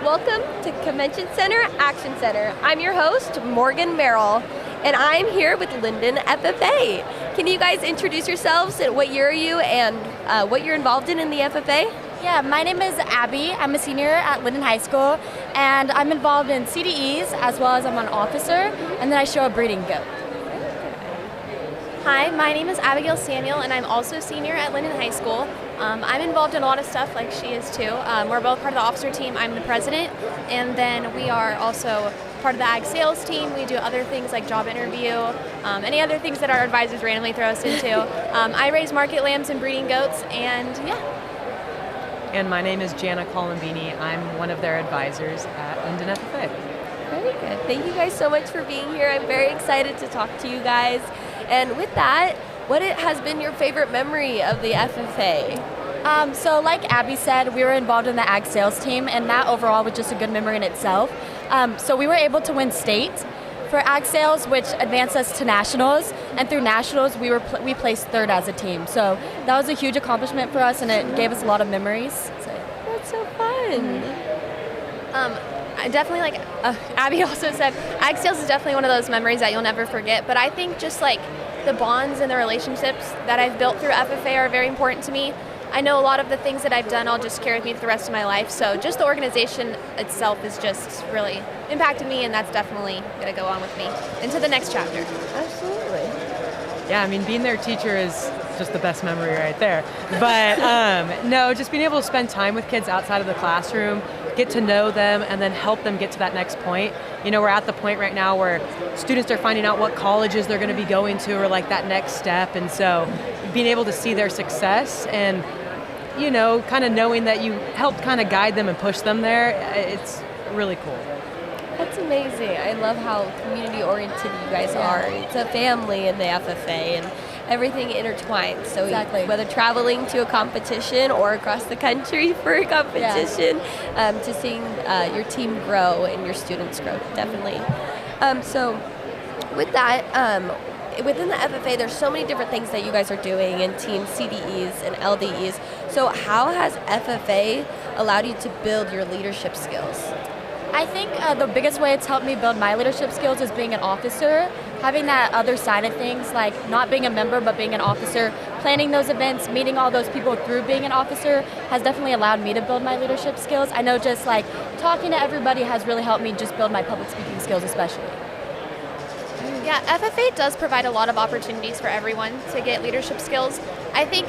welcome to Convention Center Action Center. I'm your host, Morgan Merrill, and I'm here with Linden FFA. Can you guys introduce yourselves? What year are you and what you're involved in the FFA? Yeah, my name is Abby. I'm a senior at Linden High School, and I'm involved in CDEs as well as I'm an officer, and then I show a breeding goat. Hi, my name is Abigail Samuel, and I'm also a senior at Linden High School. I'm involved in a lot of stuff like she is too. We're both part of the officer team. I'm the president, and then we are also part of the ag sales team. We do other things like job interview, any other things that our advisors randomly throw us into. I raise market lambs and breeding goats, and yeah. And my name is Jana Colombini. I'm one of their advisors at Linden FFA. Very good. Thank you guys so much for being here. I'm very excited to talk to you guys. And with that, what has been your favorite memory of the FFA? So like Abby said, we were involved in the ag sales team, and that overall was just a good memory in itself. So we were able to win state for ag sales, which advanced us to nationals, and through nationals we placed third as a team. So that was a huge accomplishment for us, and it gave us a lot of memories. So. That's so fun. I definitely, like Abby also said, ag sales is definitely one of those memories that you'll never forget. But I think just like the bonds and the relationships that I've built through FFA are very important to me. I know a lot of the things that I've done I'll just carry with me for the rest of my life. So just the organization itself is just really impacted me, and that's definitely going to go on with me into the next chapter. Absolutely. Yeah, I mean, being their teacher is just the best memory right there. But no, just being able to spend time with kids outside of the classroom, get to know them, and then help them get to that next point. You know, we're at the point right now where students are finding out what colleges they're going to be going to, or like that next step. And so being able to see their success and, you know, kind of knowing that you helped kind of guide them and push them there, it's really cool. That's amazing. I love how community-oriented you guys are. It's a family in the FFA, and everything intertwined. So exactly. Whether traveling to a competition or across the country for a competition, to seeing your team grow and your students grow, definitely. So with that, within the FFA, there's so many different things that you guys are doing in teams, CDEs and LDEs. So how has FFA allowed you to build your leadership skills? I think the biggest way it's helped me build my leadership skills is being an officer, having that other side of things, like not being a member but being an officer, planning those events, meeting all those people through being an officer has definitely allowed me to build my leadership skills. I know just like talking to everybody has really helped me just build my public speaking skills especially. Yeah, FFA does provide a lot of opportunities for everyone to get leadership skills. I think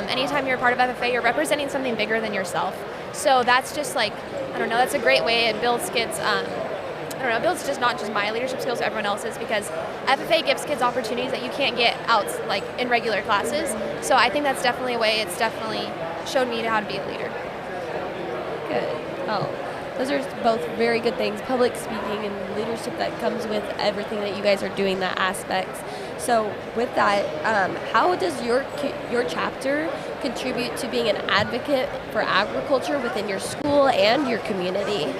anytime you're a part of FFA, you're representing something bigger than yourself. So that's just like, I don't know, that's a great way. It builds kids, it builds just not just my leadership skills, everyone else's, because FFA gives kids opportunities that you can't get out like in regular classes. So I think that's definitely a way. It's definitely showed me how to be a leader. Good. Oh, those are both very good things. Public speaking and leadership that comes with everything that you guys are doing, that aspects. So with that, how does your chapter contribute to being an advocate for agriculture within your school and your community?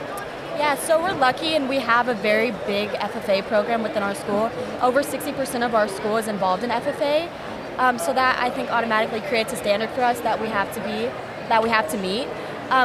Yeah, so we're lucky and we have a very big FFA program within our school. Over 60% of our school is involved in FFA. So that I think automatically creates a standard for us that we have to meet.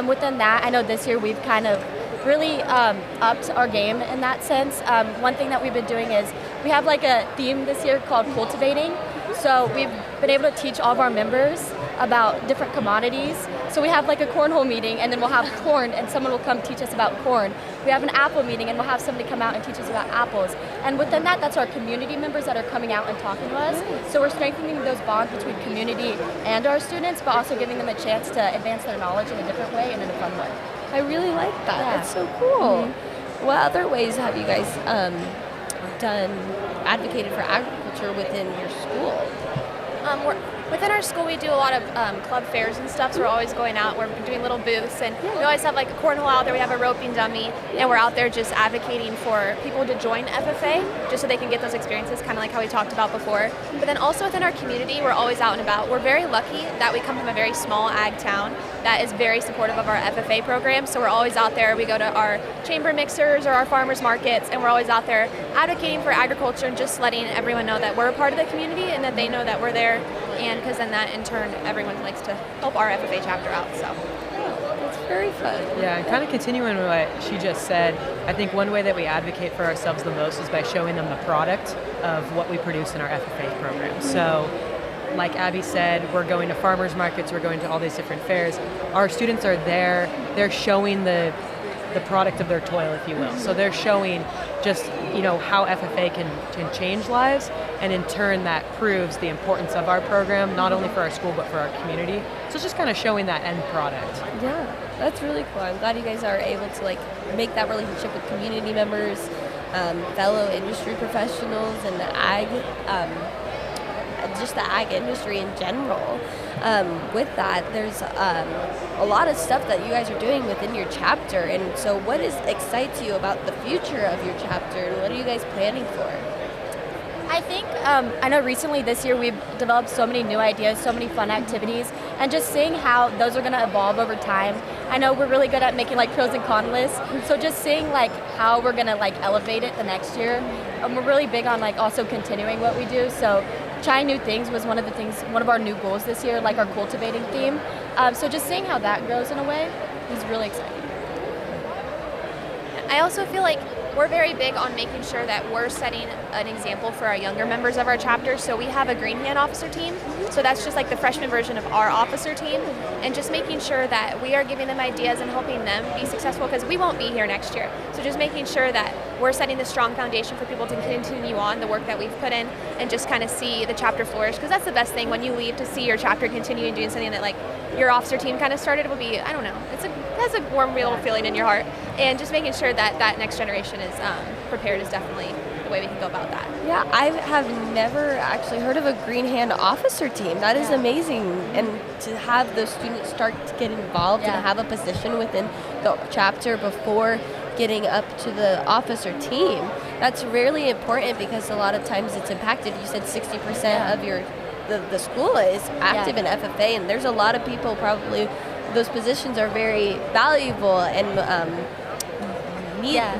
Within that, I know this year we've kind of really upped our game in that sense. One thing that we've been doing is we have like a theme this year called cultivating. So we've been able to teach all of our members about different commodities. So we have like a cornhole meeting, and then we'll have corn, and someone will come teach us about corn. We have an apple meeting, and we'll have somebody come out and teach us about apples. And within that, that's our community members that are coming out and talking to us. So we're strengthening those bonds between community and our students, but also giving them a chance to advance their knowledge in a different way and in a fun way. I really like that. Yeah. That's so cool. Mm-hmm. What other ways have you guys advocated for agriculture within your school? Within our school, we do a lot of club fairs and stuff, so we're always going out, we're doing little booths, and we always have like a cornhole out there, we have a roping dummy, and we're out there just advocating for people to join FFA, just so they can get those experiences, kind of like how we talked about before. But then also within our community, we're always out and about. We're very lucky that we come from a very small ag town that is very supportive of our FFA program, so we're always out there. We go to our chamber mixers or our farmers markets, and we're always out there advocating for agriculture and just letting everyone know that we're a part of the community and that they know that we're there and because then that in turn everyone likes to help our FFA chapter out. So It's very fun. Yeah, and kind of continuing with what she just said, I think one way that we advocate for ourselves the most is by showing them the product of what we produce in our FFA program. So, like Abby said, we're going to farmers markets, we're going to all these different fairs. Our students are there, they're showing the product of their toil, if you will. So they're showing just, how FFA can change lives, and in turn that proves the importance of our program, not only for our school, but for our community. So it's just kind of showing that end product. Yeah, that's really cool. I'm glad you guys are able to make that relationship with community members, fellow industry professionals, and the ag industry in general. With that, there's a lot of stuff that you guys are doing within your chapter. And so what excites you about the future of your chapter, and what are you guys planning for? I think, I know recently this year we've developed so many new ideas, so many fun activities, and just seeing how those are going to evolve over time. I know we're really good at making pros and con lists, so just seeing how we're going to elevate it the next year. We're really big on also continuing what we do, so trying new things was one of our new goals this year, our cultivating theme. So just seeing how that grows in a way is really exciting. I also feel like we're very big on making sure that we're setting an example for our younger members of our chapter. So we have a Green Hand officer team. So that's just the freshman version of our officer team, and just making sure that we are giving them ideas and helping them be successful, because we won't be here next year. So just making sure that we're setting the strong foundation for people to continue on the work that we've put in, and just kind of see the chapter flourish, because that's the best thing when you leave, to see your chapter continuing doing something that your officer team kind of started. Will be, I don't know, it has a warm, real feeling in your heart, and just making sure that that next generation is prepared is definitely the way we can go about that. Yeah, I have never actually heard of a Green Hand officer team. That is amazing. And to have those students start to get involved and have a position within the chapter before getting up to the officer team, that's really important, because a lot of times it's impacted. You said 60% of the school is active in FFA, and there's a lot of people, probably those positions are very valuable and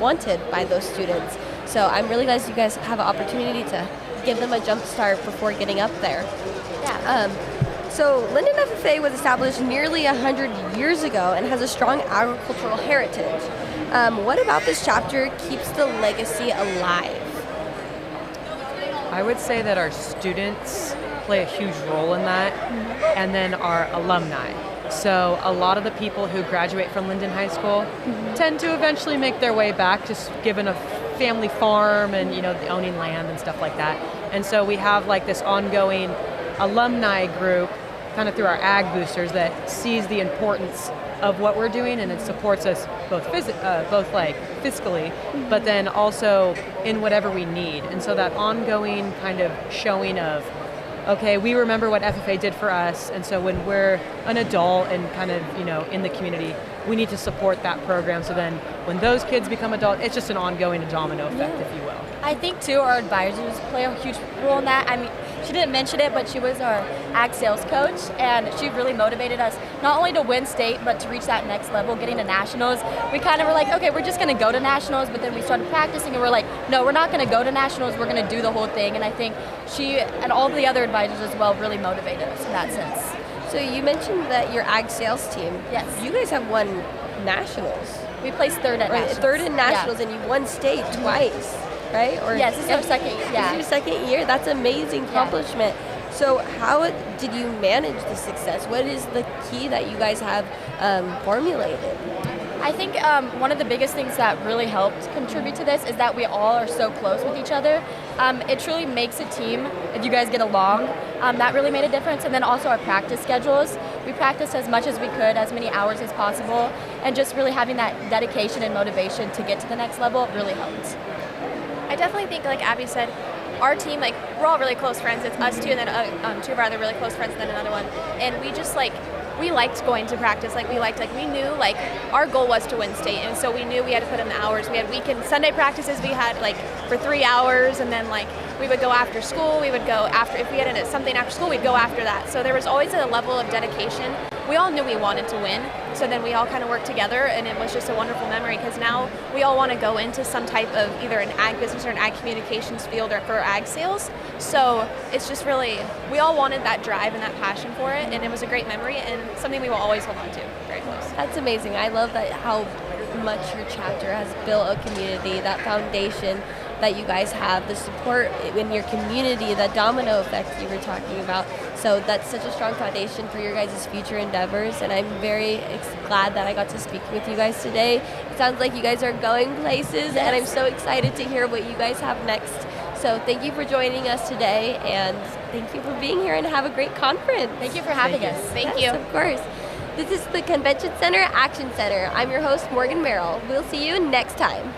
wanted by those students. So I'm really glad you guys have an opportunity to give them a jump start before getting up there. So Linden FFA was established nearly 100 years ago and has a strong agricultural heritage. What about this chapter keeps the legacy alive? I would say that our students play a huge role in that, and then our alumni. So a lot of the people who graduate from Linden High School tend to eventually make their way back, just given a family farm and owning land and stuff like that. And so we have this ongoing alumni group, kind of through our ag boosters, that sees the importance of what we're doing, and it supports us both fiscally, but then also in whatever we need. And so that ongoing kind of showing of, okay, we remember what FFA did for us, and so when we're an adult and kind of, in the community, we need to support that program. So then when those kids become adult, it's just an ongoing domino effect, if you will. I think, too, our advisors play a huge role in that. I mean, she didn't mention it, but she was our ag sales coach, and she really motivated us not only to win state, but to reach that next level, getting to nationals. We kind of were like, okay, we're just going to go to nationals, but then we started practicing, and we're like, no, we're not going to go to nationals, we're going to do the whole thing. And I think she and all the other advisors as well really motivated us in that sense. So you mentioned that your ag sales team, yes, you guys have won nationals. We placed third at nationals. Third in nationals, and you won state twice, right? Or yes, this is our second year. This is your second year. That's an amazing accomplishment. So how did you manage the success? What is the key that you guys have formulated? I think one of the biggest things that really helped contribute to this is that we all are so close with each other. It truly makes a team if you guys get along. That really made a difference. And then also our practice schedules. We practiced as much as we could, as many hours as possible, and just really having that dedication and motivation to get to the next level really helped. I definitely think, like Abby said, our team, we're all really close friends. It's us two, and then two of our other really close friends, and then another one. And we just we liked going to practice. We knew our goal was to win state, and so we knew we had to put in the hours. We had weekend Sunday practices. We had for 3 hours, and then we would go after school. We would go after, if we had something after school, we'd go after that. So there was always a level of dedication we all knew we wanted to win. So then we all kind of worked together, and it was just a wonderful memory because now we all want to go into some type of either an ag business or an ag communications field or for ag sales. So it's just really, we all wanted that drive and that passion for it, and it was a great memory and something we will always hold on to very close. That's amazing. I love that how much your chapter has built a community, that foundation that you guys have, the support in your community, that domino effect you were talking about. So that's such a strong foundation for your guys' future endeavors, and I'm very glad that I got to speak with you guys today. It sounds like you guys are going places, and I'm so excited to hear what you guys have next. So thank you for joining us today, and thank you for being here, and have a great conference. Thank you for having us. Thank you. Of course. This is the Convention Center Action Center. I'm your host, Morgan Merrill. We'll see you next time.